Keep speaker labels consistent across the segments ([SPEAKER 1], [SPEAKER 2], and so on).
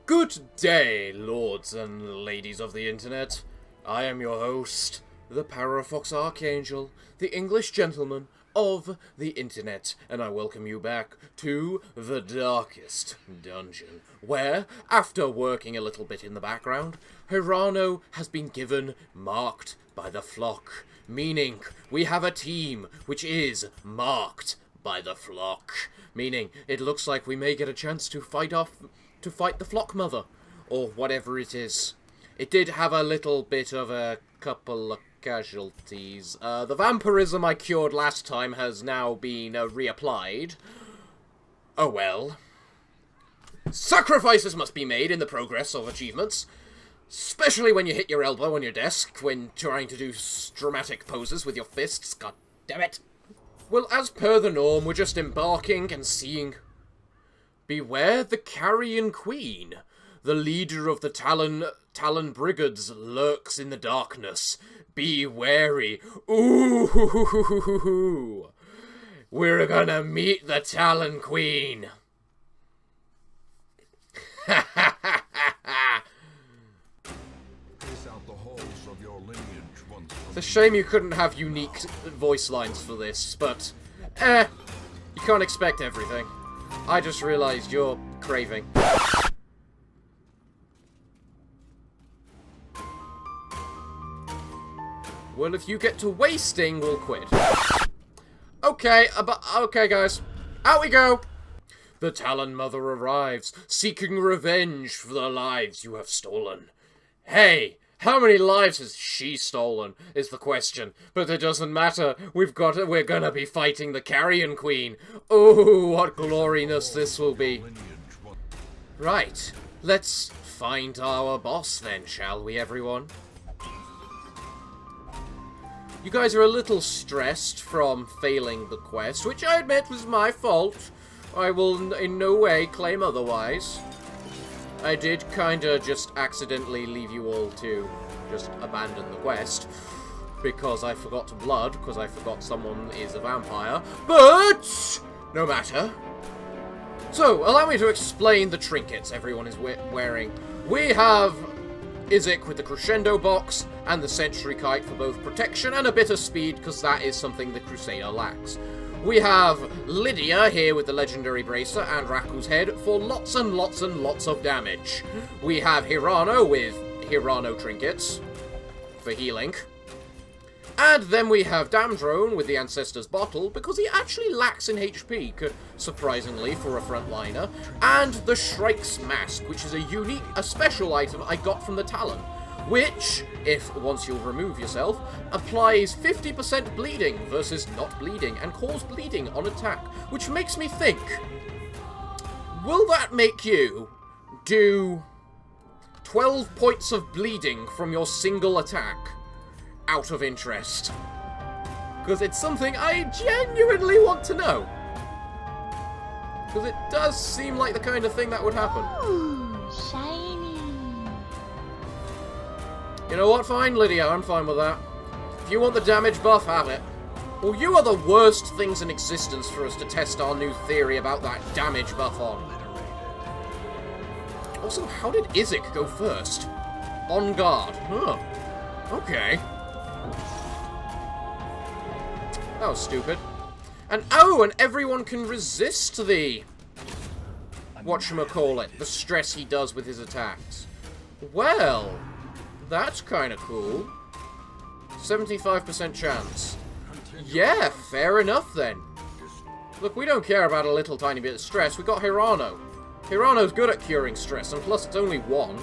[SPEAKER 1] Good day, lords and ladies of the internet. I am your host, the Parafox Archangel, the English gentleman of the internet, and I welcome you back to the darkest dungeon, where, after working a little bit in the background, Hirano has been given marked by the flock, meaning we have a team which is marked by the flock, meaning it looks like we may get a chance to fight the Flock Mother, or whatever it is. It did have a little bit of a couple of casualties. The vampirism I cured last time has now been reapplied. Oh well. Sacrifices must be made in the progress of achievements, especially when you hit your elbow on your desk when trying to do dramatic poses with your fists. God damn it. Well, as per the norm, we're just embarking and seeing. Beware the Carrion Queen. The leader of the Talon Brigades lurks in the darkness. Be wary. Ooh, we're gonna meet the Talon Queen. Ha ha ha ha ha. It's a shame you couldn't have unique voice lines for this, but you can't expect everything. I just realized you're craving. Well, if you get to wasting, we'll quit. Okay, okay, guys. Out we go! The Talon Mother arrives, seeking revenge for the lives you have stolen. Hey, how many lives has she stolen, is the question. But it doesn't matter. We're gonna be fighting the Carrion Queen. Oh, what gloriness this will be. Right, let's find our boss then, shall we, everyone? You guys are a little stressed from failing the quest, which I admit was my fault. I will in no way claim otherwise. I did kinda just accidentally leave you all to just abandon the quest, because I forgot blood, because I forgot someone is a vampire, but no matter. So, allow me to explain the trinkets everyone is wearing. We have Izek with the Crescendo box, and the Sentry Kite for both protection and a bit of speed, because that is something the Crusader lacks. We have Lydia here with the Legendary Bracer and Raku's Head for lots and lots and lots of damage. We have Hirano with Hirano Trinkets for healing. And then we have Damdrone with the Ancestor's Bottle, because he actually lacks in HP, surprisingly, for a frontliner. And the Shrike's Mask, which is a special item I got from the Talon, which, once you remove yourself, applies 50% bleeding versus not bleeding, and cause bleeding on attack, which makes me think, will that make you do 12 points of bleeding from your single attack? Out of interest. Because it's something I genuinely want to know. Because it does seem like the kind of thing that would happen.
[SPEAKER 2] Ooh, shiny.
[SPEAKER 1] You know what? Fine, Lydia. I'm fine with that. If you want the damage buff, have it. Well, you are the worst things in existence for us to test our new theory about that damage buff on. Also, how did Izek go first? On guard. Huh. Okay. That was stupid. And oh, and everyone can resist the whatchamacallit, the stress he does with his attacks. Well, that's kind of cool. 75% chance. Yeah, fair enough then. Look, we don't care about a little tiny bit of stress. We got Hirano. Hirano's good at curing stress, and plus it's only one.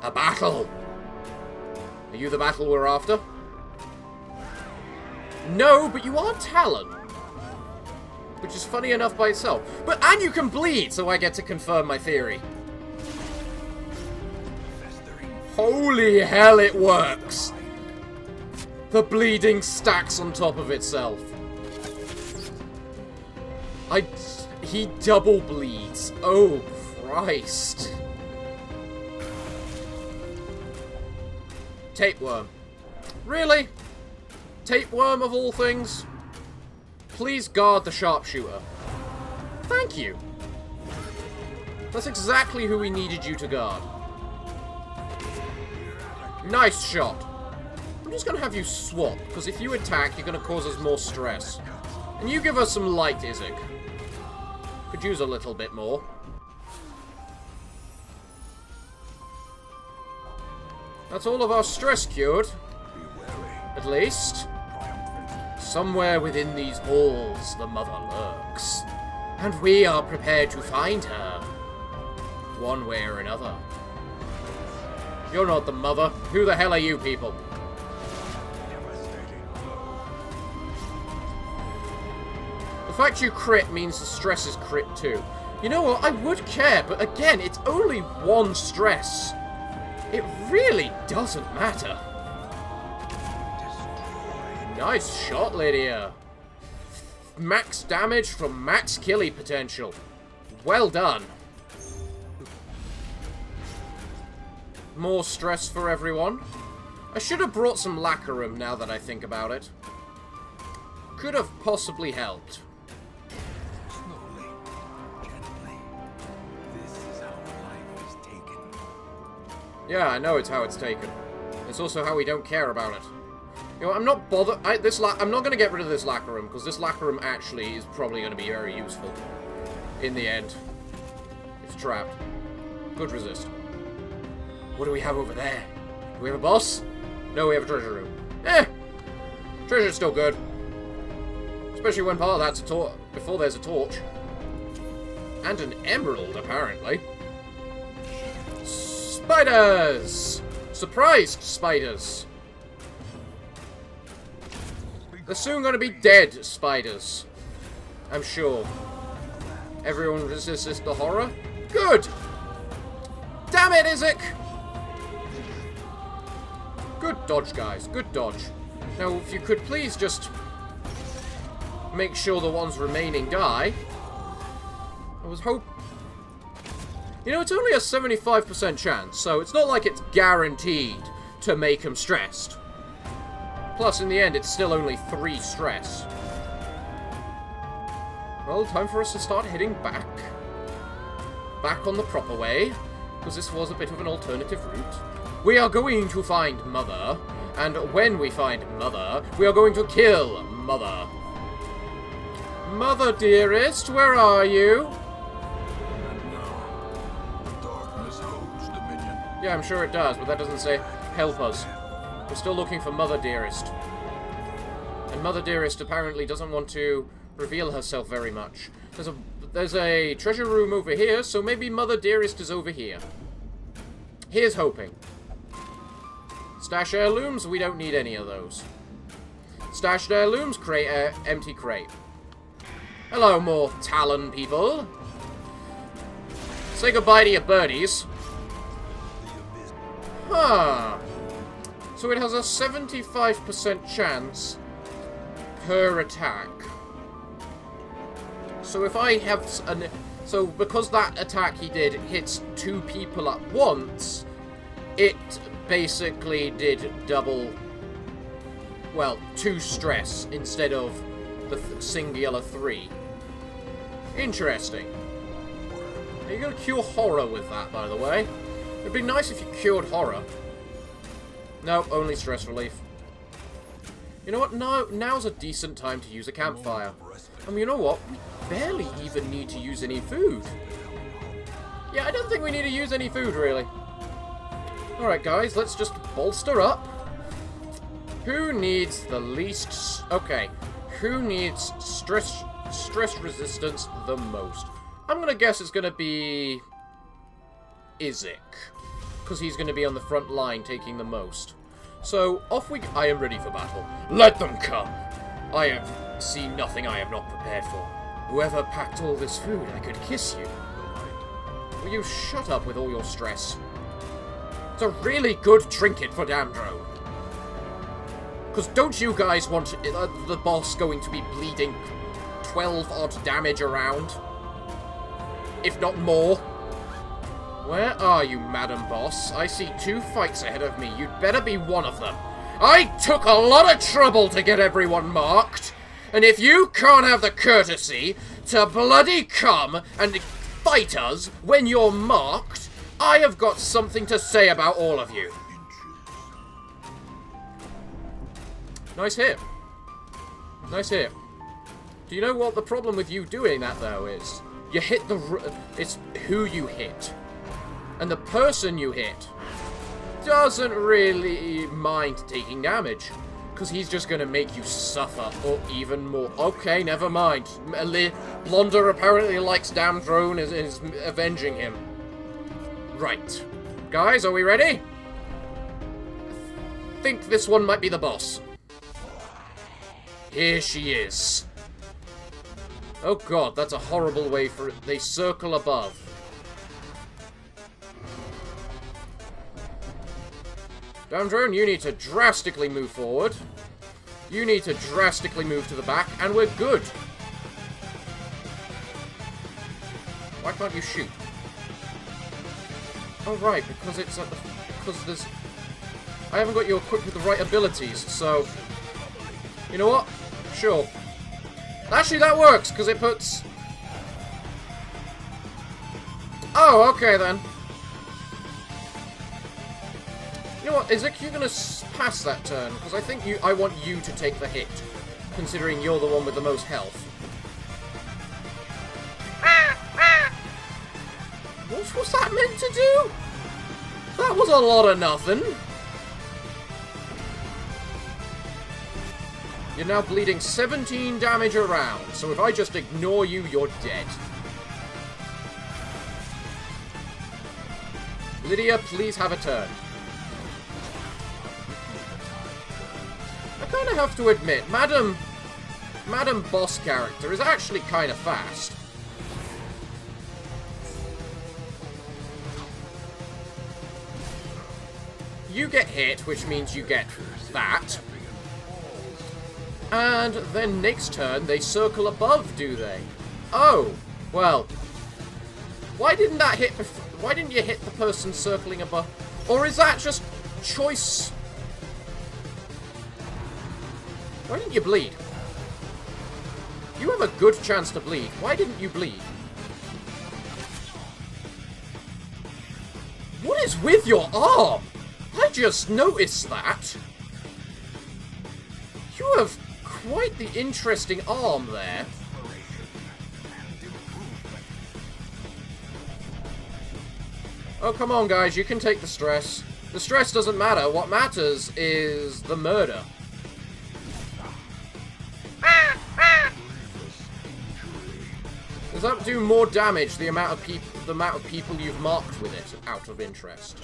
[SPEAKER 1] A battle! Are you the battle we're after? No, but you are Talon. Which is funny enough by itself. And you can bleed, so I get to confirm my theory. Holy hell, it works! The bleeding stacks on top of itself. He double bleeds. Oh, Christ. Tapeworm. Really? Tapeworm of all things? Please guard the sharpshooter. Thank you. That's exactly who we needed you to guard. Nice shot. I'm just going to have you swap, because if you attack, you're going to cause us more stress. And you give us some light, Izek. Could use a little bit more. That's all of our stress cured. At least. Somewhere within these halls, the Mother lurks. And we are prepared to find her. One way or another. You're not the Mother. Who the hell are you people? The fact you crit means the stress is crit too. You know what? I would care, but again, it's only one stress. It really doesn't matter. Nice shot, Lydia. Max damage from max killie potential. Well done. More stress for everyone. I should have brought some lacquerum now that I think about it. Could have possibly helped.
[SPEAKER 3] Slowly, gently. This is how life is taken.
[SPEAKER 1] Yeah, I know it's how it's taken. It's also how we don't care about it. You know, I'm not bothered. I'm not going to get rid of this lacquerum, because this lacquerum actually is probably going to be very useful in the end. It's trapped. Good resist. What do we have over there? Do we have a boss? No, we have a treasure room. Treasure's still good. Especially when part of that's a torch. Before there's a torch. And an emerald, apparently. Spiders! Surprised spiders. They're soon going to be dead spiders. I'm sure. Everyone resists the horror? Good! Damn it, Izek! Good dodge, guys. Good dodge. Now, if you could please just make sure the ones remaining die. I was hoping... You know, it's only a 75% chance, so it's not like it's guaranteed to make them stressed. Plus, in the end, it's still only 3 stress. Well, time for us to start heading back. Back on the proper way, because this was a bit of an alternative route. We are going to find Mother, and when we find Mother, we are going to kill Mother. Mother, dearest, where are you?
[SPEAKER 3] And now, the darkness holds dominion.
[SPEAKER 1] Yeah, I'm sure it does, but that doesn't say help us. We're still looking for Mother Dearest. And Mother Dearest apparently doesn't want to reveal herself very much. There's a treasure room over here, so maybe Mother Dearest is over here. Here's hoping. Stash heirlooms, we don't need any of those. Stashed heirlooms, empty crate. Hello, more Talon people. Say goodbye to your birdies. Huh. So it has a 75% chance per attack. So if I have so because that attack he did hits 2 people at once, it basically did double, well, 2 stress instead of the singular 3. Interesting. Are you going to cure horror with that, by the way? It'd be nice if you cured horror. No, only stress relief. You know what? Now's a decent time to use a campfire. And you know what? We barely even need to use any food. Yeah, I don't think we need to use any food, really. Alright, guys, let's just bolster up. Who needs the least... Okay. Who needs stress resistance the most? I'm going to guess it's going to be... Izek. Because he's going to be on the front line taking the most. So, off we go. I am ready for battle. Let them come. I have seen nothing I am not prepared for. Whoever packed all this food, I could kiss you. Will you shut up with all your stress? It's a really good trinket for Damdro. Because don't you guys want the boss going to be bleeding 12 odd damage around? If not more. Where are you, Madam Boss? I see 2 fights ahead of me. You'd better be one of them. I took a lot of trouble to get everyone marked. And if you can't have the courtesy to bloody come and fight us when you're marked, I have got something to say about all of you. Nice hit. Nice hit. Do you know what the problem with you doing that, though, is? You hit it's who you hit. And the person you hit doesn't really mind taking damage. Because he's just going to make you suffer, or even more. Okay, never mind. Blonder apparently likes damn drone and is avenging him. Right. Guys, are we ready? I think this one might be the boss. Here she is. Oh god, that's a horrible way for it. They circle above. Damn drone, you need to drastically move forward. You need to drastically move to the back, and we're good. Why can't you shoot? Oh right, because it's at the... because there's... I haven't got you equipped with the right abilities, so... You know what? Sure. Actually, that works, because it puts... Oh, okay then. You know what, Isaac, you're going to pass that turn, because I think I want you to take the hit, considering you're the one with the most health. What was that meant to do? That was a lot of nothing. You're now bleeding 17 damage around, so if I just ignore you, you're dead. Lydia, please have a turn. I kind of have to admit, Madam Boss character is actually kind of fast. You get hit, which means you get that. And then next turn, they circle above, do they? Oh, well. Why didn't that hit why didn't you hit the person circling above? Or is that just choice? Why didn't you bleed? You have a good chance to bleed. Why didn't you bleed? What is with your arm? I just noticed that. You have quite the interesting arm there. Oh, come on, guys. You can take the stress. The stress doesn't matter. What matters is the murder. Does that do more damage, the amount of people you've marked with it, out of interest?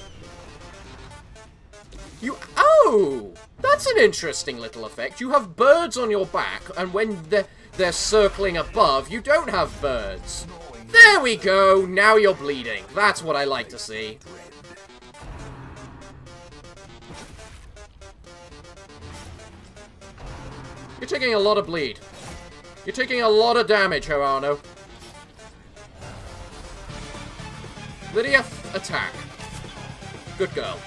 [SPEAKER 1] Oh! That's an interesting little effect. You have birds on your back, and when they're circling above, you don't have birds. There we go! Now you're bleeding. That's what I like to see. You're taking a lot of bleed. You're taking a lot of damage, Hirano. Lydia, attack. Good girl.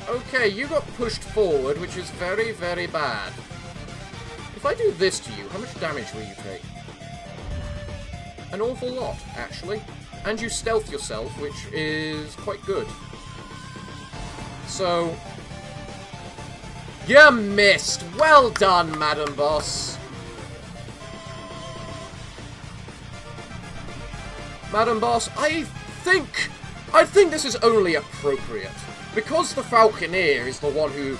[SPEAKER 1] Okay, you got pushed forward, which is very, very bad. If I do this to you, how much damage will you take? An awful lot, actually. And you stealth yourself, which is quite good. So... You missed! Well done, Madam Boss! Madam Boss, I think this is only appropriate. Because the Falconer is the one who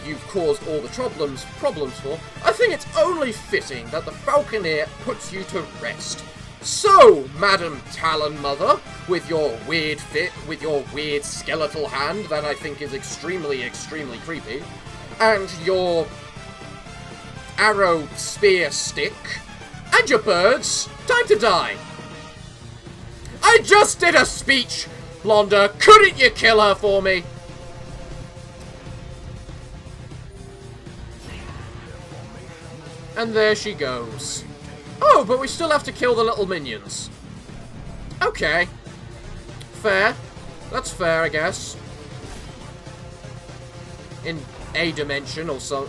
[SPEAKER 1] you've caused all the problems for, I think it's only fitting that the Falconer puts you to rest. So, Madam Talon Mother, with your weird skeletal hand that I think is extremely, extremely creepy, and your arrow spear stick, and your birds, time to die. I just did a speech, Blonder. Couldn't you kill her for me? And there she goes. Oh, but we still have to kill the little minions. Okay. Fair. That's fair, I guess. In a dimension or so.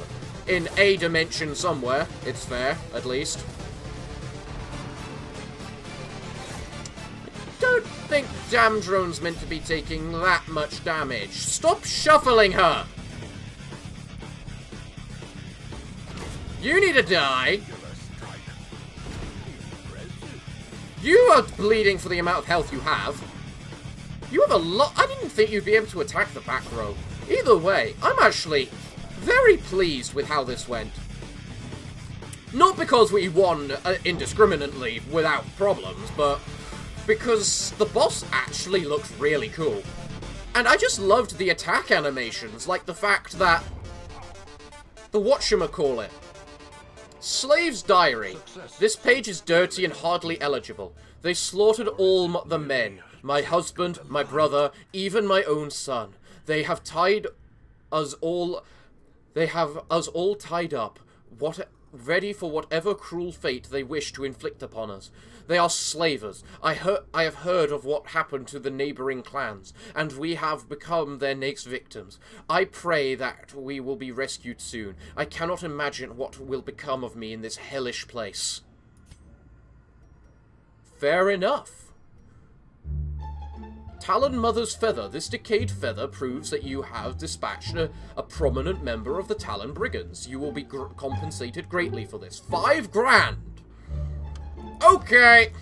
[SPEAKER 1] in a dimension somewhere. It's fair, at least. Don't think Damdrone's meant to be taking that much damage. Stop shuffling her! You need to die. You are bleeding for the amount of health you have. You have a lot. I didn't think you'd be able to attack the back row. Either way, I'm actually very pleased with how this went. Not because we won indiscriminately without problems, but because the boss actually looked really cool. And I just loved the attack animations, like the fact that the whatchamacallit. Slave's Diary. This page is dirty and hardly eligible. They slaughtered all the men. My husband, my brother, even my own son. They have tied us all... They have us all tied up, ready for whatever cruel fate they wish to inflict upon us. They are slavers. I have heard of what happened to the neighboring clans, and we have become their next victims. I pray that we will be rescued soon. I cannot imagine what will become of me in this hellish place. Fair enough. Talon Mother's feather. This decayed feather proves that you have dispatched a prominent member of the Talon Brigands. You will be compensated greatly for this. 5 grand! Okay!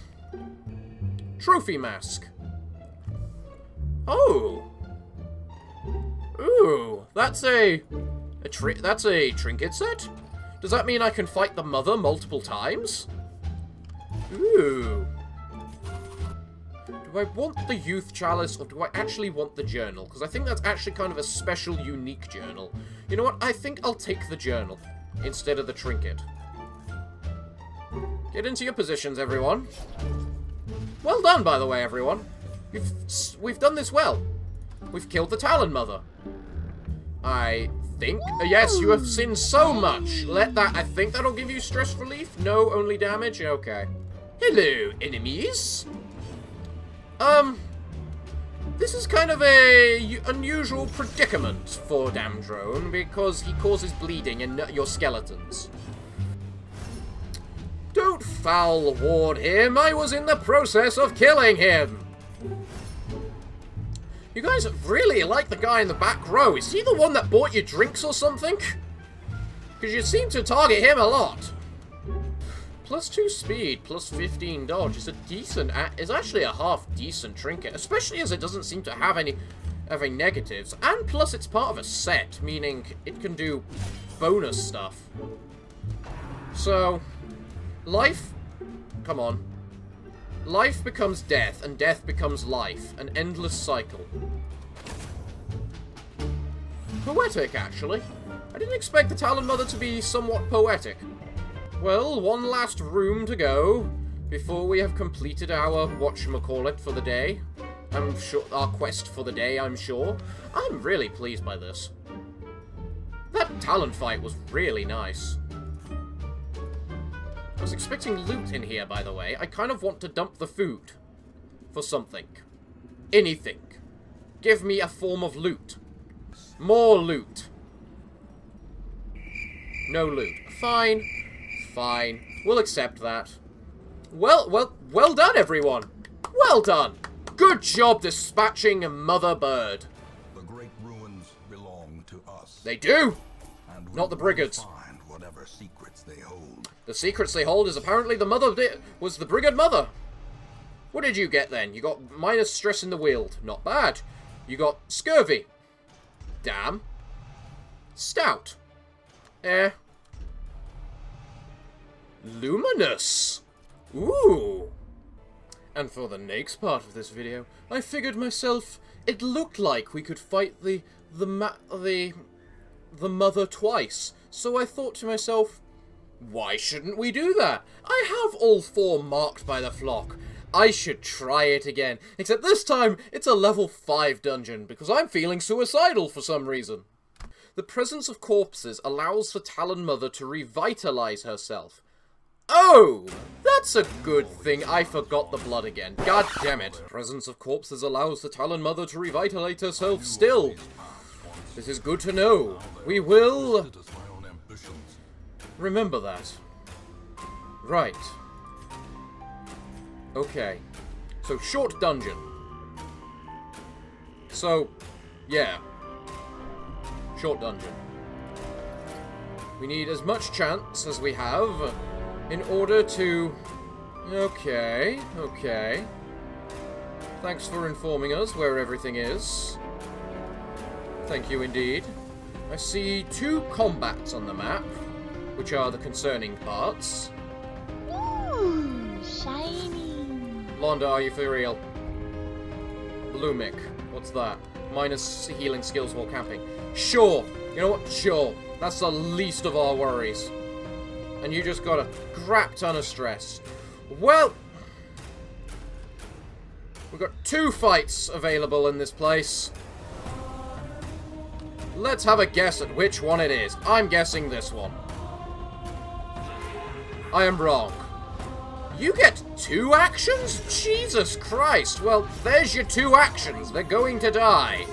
[SPEAKER 1] Trophy mask. Oh! Ooh, that's a trinket set? Does that mean I can fight the Mother multiple times? Ooh. Do I want the Youth Chalice, or do I actually want the journal? Because I think that's actually kind of a special, unique journal. You know what? I think I'll take the journal instead of the trinket. Get into your positions, everyone. Well done, by the way, everyone. We've done this well. We've killed the Talon Mother. I think... yes, you have sinned so much. I think that'll give you stress relief? No, only damage? Okay. Hello, enemies. This is kind of a unusual predicament for Damdrone, because he causes bleeding in your skeletons. Don't foul ward him, I was in the process of killing him! You guys really like the guy in the back row. Is he the one that bought you drinks or something? Because you seem to target him a lot. Plus 2 speed, plus 15 dodge is a decent... is actually a half-decent trinket, especially as it doesn't seem to have any negatives. And plus it's part of a set, meaning it can do bonus stuff. So, life... come on. Life becomes death, and death becomes life. An endless cycle. Poetic, actually. I didn't expect the Talon Mother to be somewhat poetic. Well, one last room to go before we have completed our whatchamacallit for the day. I'm sure our quest for the day, I'm sure. I'm really pleased by this. That Talon fight was really nice. I was expecting loot in here, by the way. I kind of want to dump the food for something. Anything. Give me a form of loot. More loot. No loot. Fine. Fine. We'll accept that. Well done, everyone. Well done. Good job dispatching Mother Bird.
[SPEAKER 3] The great ruins belong to us.
[SPEAKER 1] They do.
[SPEAKER 3] And
[SPEAKER 1] Not the Brigands.
[SPEAKER 3] Find whatever secrets they hold.
[SPEAKER 1] The secrets they hold is apparently the Mother was the Brigand Mother. What did you get then? You got minus stress in the Weald. Not bad. You got scurvy. Damn. Stout. Luminous! Ooh! And for the next part of this video, I figured myself it looked like we could fight the Mother twice. So I thought to myself, why shouldn't we do that? I have all 4 marked by the flock. I should try it again. Except this time, it's a level 5 dungeon, because I'm feeling suicidal for some reason. The presence of corpses allows the Talon Mother to revitalize herself. Oh! That's a good thing. I forgot the blood again. God damn it. Presence of corpses allows the Talon Mother to revitalize herself still. This is good to know. We will...
[SPEAKER 3] It is my own ambition
[SPEAKER 1] remember that. Right. Okay. So, short dungeon. So, yeah. Short dungeon. We need as much chance as we have in order to... Okay, okay. Thanks for informing us where everything is. Thank you indeed. I see 2 combats on the map, which are the concerning parts.
[SPEAKER 2] Ooh, shiny.
[SPEAKER 1] Londa, are you for real? Bloomic, what's that? Minus healing skills while camping. Sure, you know what? Sure. That's the least of our worries. And you just got a crap ton of stress. Well, we've got 2 fights available in this place. Let's have a guess at which one it is. I'm guessing this one. I am wrong. You get 2 actions? Jesus Christ. Well, there's your 2 actions. They're going to die.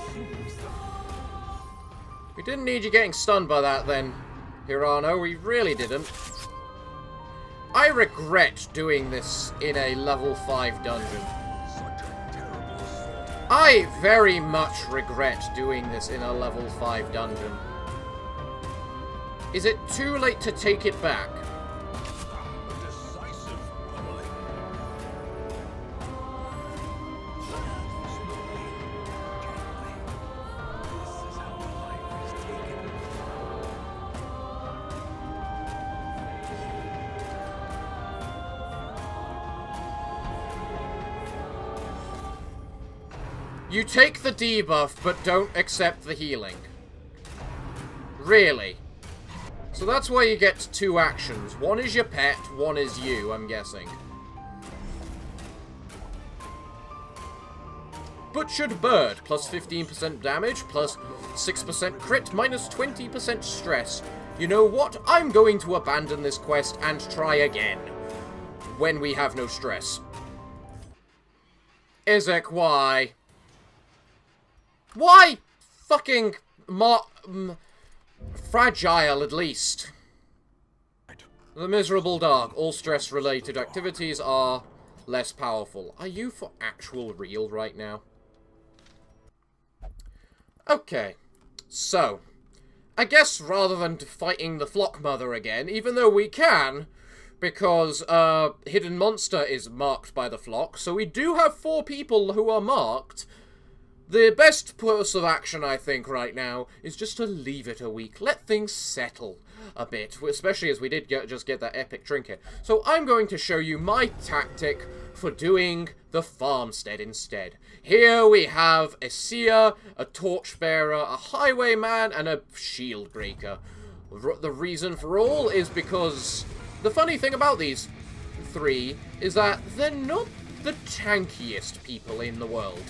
[SPEAKER 1] We didn't need you getting stunned by that then, Hirano. We really didn't. I regret doing this in a level 5 dungeon. I very much regret doing this in a level 5 dungeon. Is it too late to take it back? You take the debuff, but don't accept the healing. Really? So that's why you get 2 actions. One is your pet, one is you, I'm guessing. Butchered Bird, plus 15% damage, plus 6% crit, minus 20% stress. You know what? I'm going to abandon this quest and try again. When we have no stress. Izek, why? Why? Fucking fragile, at least. The Miserable Dark. All stress-related activities are less powerful. Are you for actual real right now? Okay. So, I guess rather than fighting the Flock Mother again, even though we can, because Hidden Monster is marked by the Flock, so we do have 4 people who are marked. The best course of action, I think, right now, is just to leave it a week. Let things settle a bit, especially as we did just get that epic trinket. So I'm going to show you my tactic for doing the farmstead instead. Here we have a Seer, a Torchbearer, a Highwayman, and a Shieldbreaker. The reason for all is because the funny thing about these 3 is that they're not the tankiest people in the world.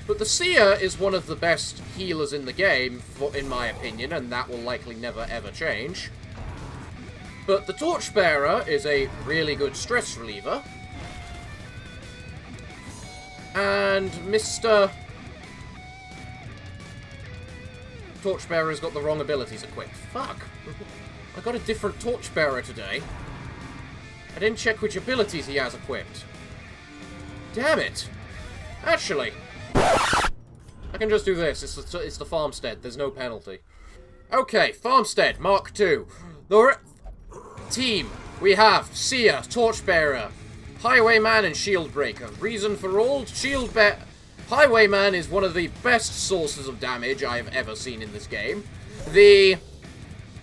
[SPEAKER 1] But the Seer is one of the best healers in the game, in my opinion, and that will likely never ever change. But the Torchbearer is a really good stress reliever. And Mr. Torchbearer's got the wrong abilities equipped. Fuck! I got a different Torchbearer today. I didn't check which abilities he has equipped. Damn it! Actually... I can just do this. It's the farmstead. There's no penalty. Okay, farmstead, Mark II. The team. We have Seer, Torchbearer, Highwayman, and Shieldbreaker. Reason for all, Highwayman is one of the best sources of damage I have ever seen in this game. The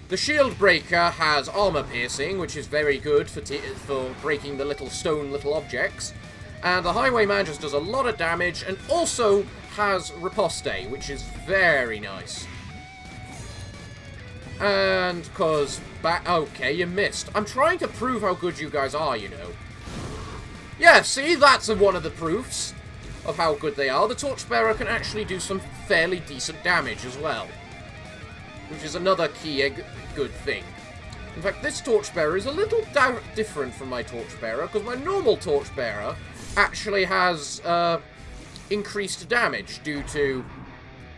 [SPEAKER 1] Shieldbreaker has armor piercing, which is very good for breaking the little objects. And the Highwayman just does a lot of damage, and also has Riposte, which is very nice. And, okay, you missed. I'm trying to prove how good you guys are, you know. Yeah, see, that's one of the proofs of how good they are. The Torchbearer can actually do some fairly decent damage as well. Which is another key good thing. In fact, this Torchbearer is a little different from my Torchbearer, because my normal Torchbearer actually has increased damage due to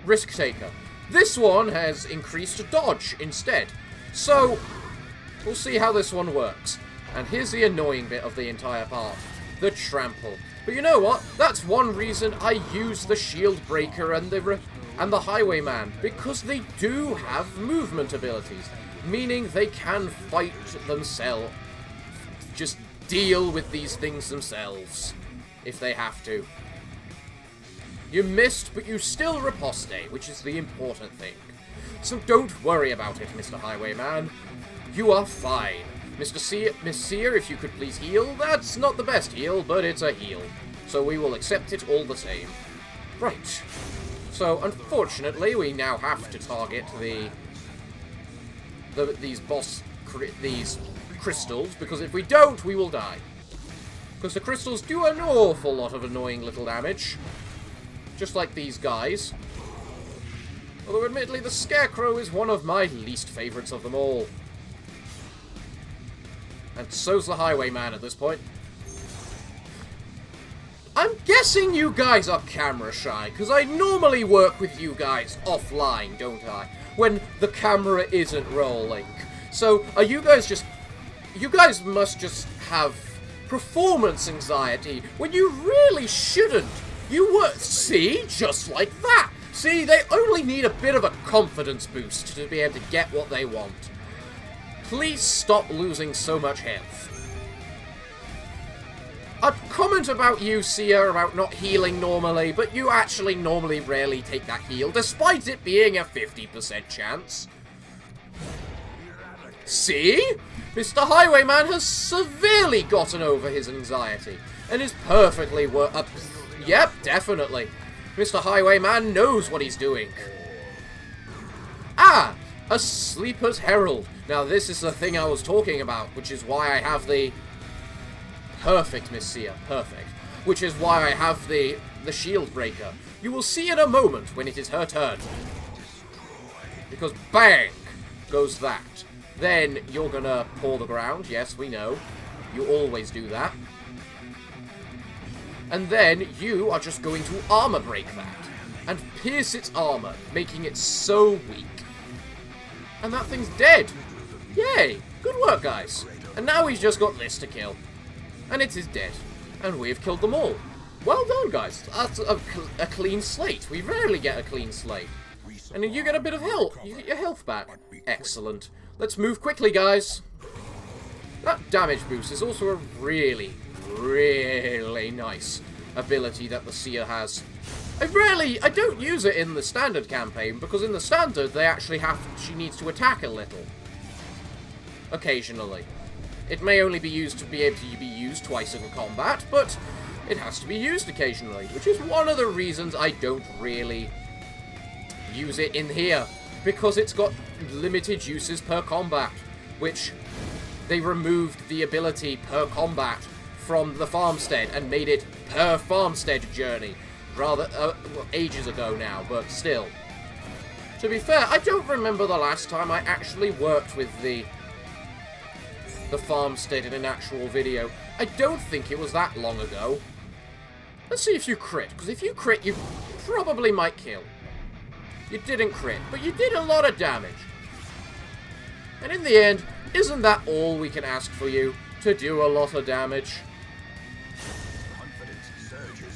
[SPEAKER 1] Risk Taker. This one has increased dodge instead. So, we'll see how this one works. And here's the annoying bit of the entire part. The trample. But you know what? That's one reason I use the Shieldbreaker and the Highwayman. Because they do have movement abilities. Meaning they can fight themselves. Just deal with these things themselves. If they have to. You missed, but you still riposte, which is the important thing. So don't worry about it, Mr. Highwayman. You are fine. Miss Seer, if you could please heal. That's not the best heal, but it's a heal. So we will accept it all the same. Right. So, unfortunately, we now have to target these crystals, because if we don't, we will die. Because the crystals do an awful lot of annoying little damage. Just like these guys. Although, admittedly, the Scarecrow is one of my least favourites of them all. And so's the Highwayman at this point. I'm guessing you guys are camera shy, because I normally work with you guys offline, don't I? When the camera isn't rolling. So, are you guys just... You guys must just have performance anxiety when you really shouldn't. You work... See? Just like that. See, they only need a bit of a confidence boost to be able to get what they want. Please stop losing so much health. I'd comment about you, Seer, about not healing normally, but you actually normally rarely take that heal, despite it being a 50% chance. See? Mr. Highwayman has severely gotten over his anxiety, and is perfectly yep, definitely. Mr. Highwayman knows what he's doing. Ah! A Sleeper's Herald. Now, this is the thing I was talking about, which is why I have the... Perfect, Miss Seer, perfect. Which is why I have the Shieldbreaker. You will see in a moment when it is her turn. Because bang goes that. Then you're gonna paw the ground. Yes, we know. You always do that. And then you are just going to armor break that. And pierce its armor, making it so weak. And that thing's dead. Yay! Good work, guys. And now he's just got this to kill. And it is dead. And we've killed them all. Well done, guys. That's a clean slate. We rarely get a clean slate. And you get a bit of health. You get your health back. Excellent. Let's move quickly, guys. That damage boost is also a really, really nice ability that the Seer has. I don't use it in the standard campaign, because in the standard, she needs to attack a little. Occasionally. It may only be used to be able to be used twice in combat, but it has to be used occasionally, which is one of the reasons I don't really use it in here, because it's got limited uses per combat, which they removed the ability per combat from the farmstead and made it per farmstead journey. Rather, ages ago now, but still. To be fair, I don't remember the last time I actually worked with the farmstead in an actual video. I don't think it was that long ago. Let's see if you crit, because if you crit, you probably might kill. You didn't crit, but you did a lot of damage. And in the end, isn't that all we can ask for you? To do a lot of damage?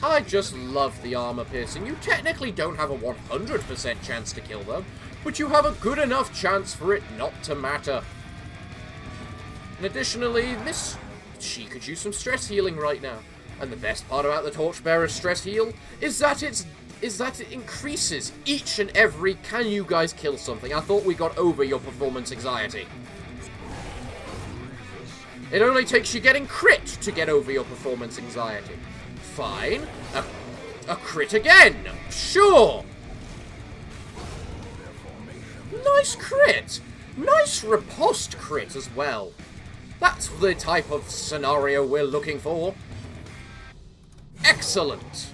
[SPEAKER 1] I just love the armor piercing. You technically don't have a 100% chance to kill them, but you have a good enough chance for it not to matter. And additionally, she could use some stress healing right now. And the best part about the Torchbearer's stress heal is that it increases each and every can you guys kill something. I thought we got over your performance anxiety. It only takes you getting crit to get over your performance anxiety. Fine. A crit again. Sure. Nice crit. Nice riposte crit as well. That's the type of scenario we're looking for. Excellent.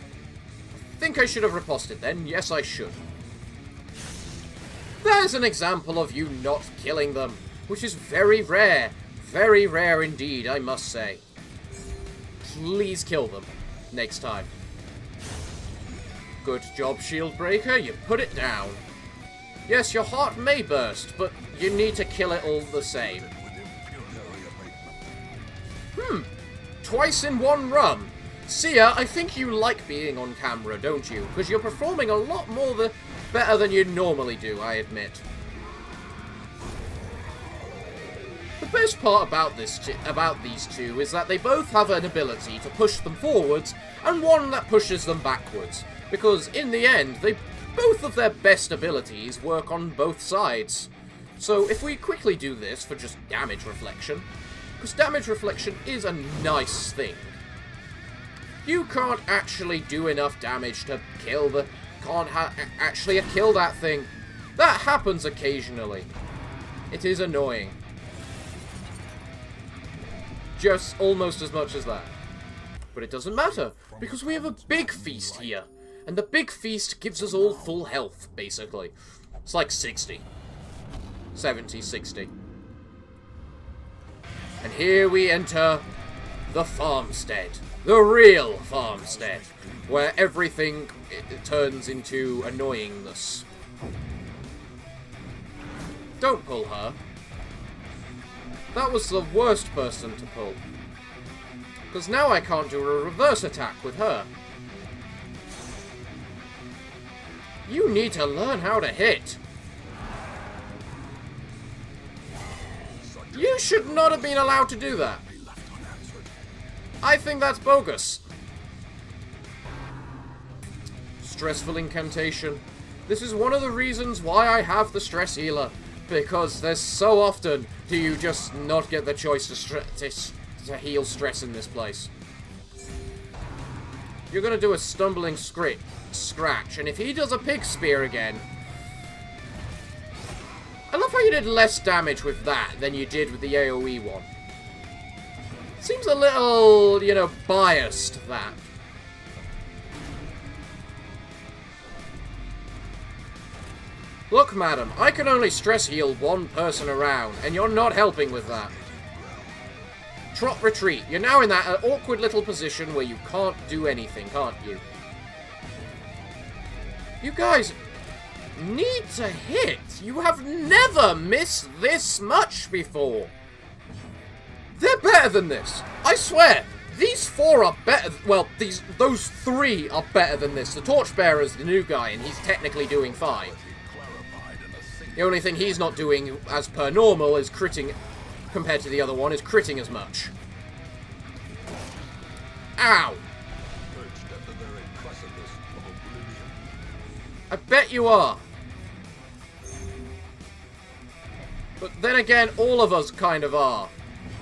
[SPEAKER 1] I think I should have riposted then. Yes, I should. There's an example of you not killing them, which is very rare. Very rare indeed, I must say. Please kill them next time. Good job, Shieldbreaker. You put it down. Yes, your heart may burst, but you need to kill it all the same. Twice in one run. Seer, I think you like being on camera, don't you? Because you're performing a lot more better than you normally do, I admit. The best part about these two is that they both have an ability to push them forwards and one that pushes them backwards. Because in the end, both of their best abilities work on both sides. So if we quickly do this for just damage reflection, because damage reflection is a nice thing. You can't actually do enough damage to kill actually kill that thing. That happens occasionally. It is annoying. Just almost as much as that. But it doesn't matter, because we have a big feast here. And the big feast gives us all full health, basically. It's like 60. 70, 60. And here we enter the farmstead. The real farmstead. Where everything turns into annoyingness. Don't pull her. That was the worst person to pull. Because now I can't do a reverse attack with her. You need to learn how to hit. You should not have been allowed to do that. I think that's bogus. Stressful incantation. This is one of the reasons why I have the stress healer. Because there's so often do you just not get the choice to heal stress in this place. You're going to do a stumbling scratch, and if he does a pig spear again... I love how you did less damage with that than you did with the AoE one. Seems a little, you know, biased, that. Look, madam, I can only stress heal one person around, and you're not helping with that. Trot retreat. You're now in that awkward little position where you can't do anything, can't you? You guys need to hit. You have never missed this much before. They're better than this. I swear. These four are better. Well, those three are better than this. The Torchbearer's the new guy, and he's technically doing fine. The only thing he's not doing, as per normal, is critting, compared to the other one, is critting as much. Ow! I bet you are. But then again, all of us kind of are.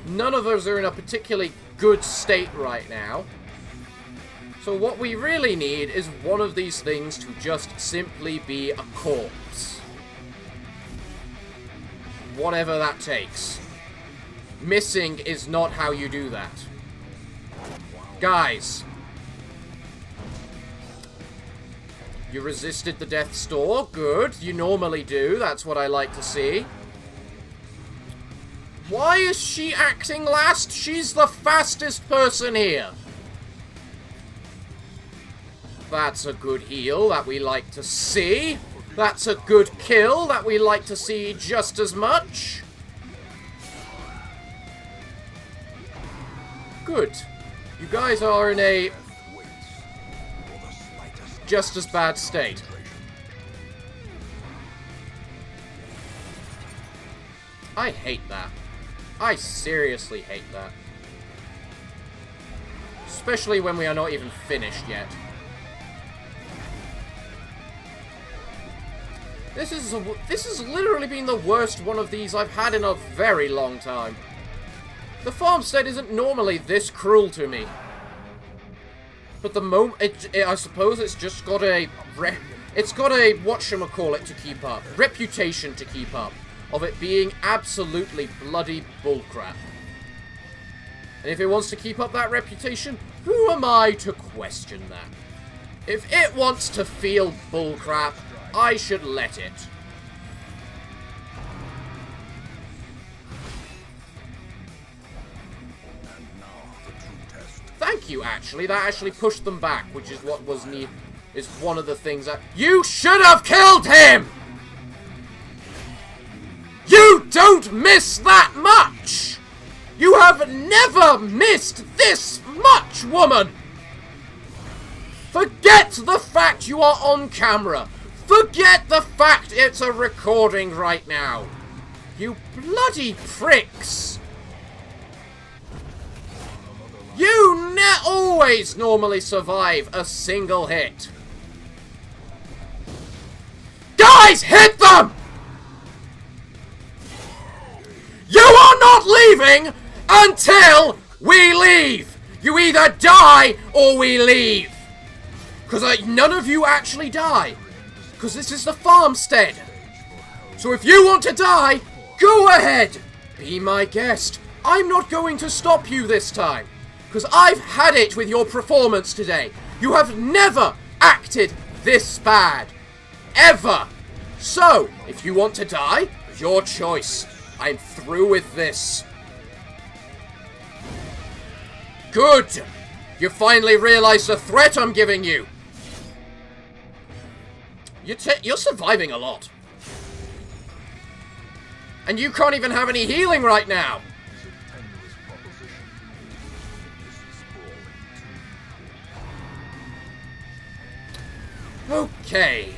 [SPEAKER 1] None of us are in a particularly good state right now. So what we really need is one of these things to just simply be a corpse. Whatever that takes. Missing is not how you do that. Guys. You resisted the Death's Door. Good. You normally do. That's what I like to see. Why is she acting last? She's the fastest person here. That's a good heal that we like to see. That's a good kill that we like to see just as much. Good. You guys are in a just as bad state. I hate that. I seriously hate that. Especially when we are not even finished yet. This has literally been the worst one of these I've had in a very long time. The farmstead isn't normally this cruel to me. But the moment, I suppose it's just got a, whatchamacallit to keep up. Reputation to keep up. Of it being absolutely bloody bullcrap. And if it wants to keep up that reputation, who am I to question that? If it wants to feel bullcrap, I should let it. Thank you, actually. That actually pushed them back, which is what was is one of the things that... You should have killed him! don't miss that much! You have never missed this much, woman! Forget the fact you are on camera. Forget the fact it's a recording right now. You bloody pricks. You always normally survive a single hit. Guys, hit them! You are not leaving until we leave. You either die or we leave. Because none of you actually die. Because this is the farmstead. So if you want to die, go ahead. Be my guest. I'm not going to stop you this time. Because I've had it with your performance today. You have never acted this bad. Ever. So, if you want to die, your choice. I'm through with this. Good. You finally realize the threat I'm giving you. You're surviving a lot. And you can't even have any healing right now. Okay.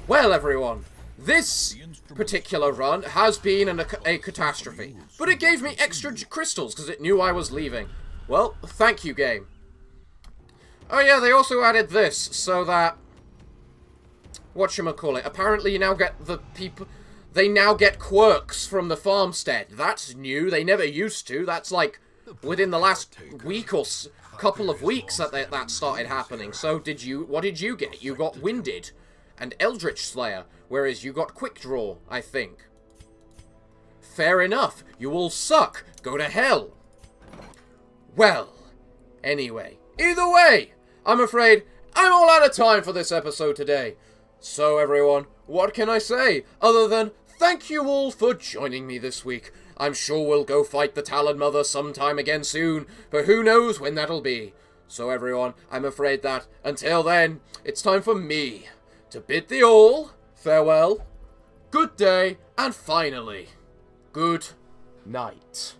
[SPEAKER 1] Well, everyone, this particular run has been a catastrophe. But it gave me extra crystals because it knew I was leaving. Well, thank you, game. Oh yeah, they also added this so that... whatchamacallit, apparently you now get the people... they now get quirks from the farmstead. That's new. They never used to. That's like within the last week or couple of weeks that that started happening. So what did you get? You got Winded and Eldritch Slayer, whereas you got Quick Draw, I think. Fair enough. You all suck. Go to hell. Well, anyway, either way, I'm afraid I'm all out of time for this episode today. So everyone, what can I say other than thank you all for joining me this week. I'm sure we'll go fight the Talon Mother sometime again soon, but who knows when that'll be. So everyone, I'm afraid that until then, it's time for me to bid thee all farewell, good day, and finally, good night.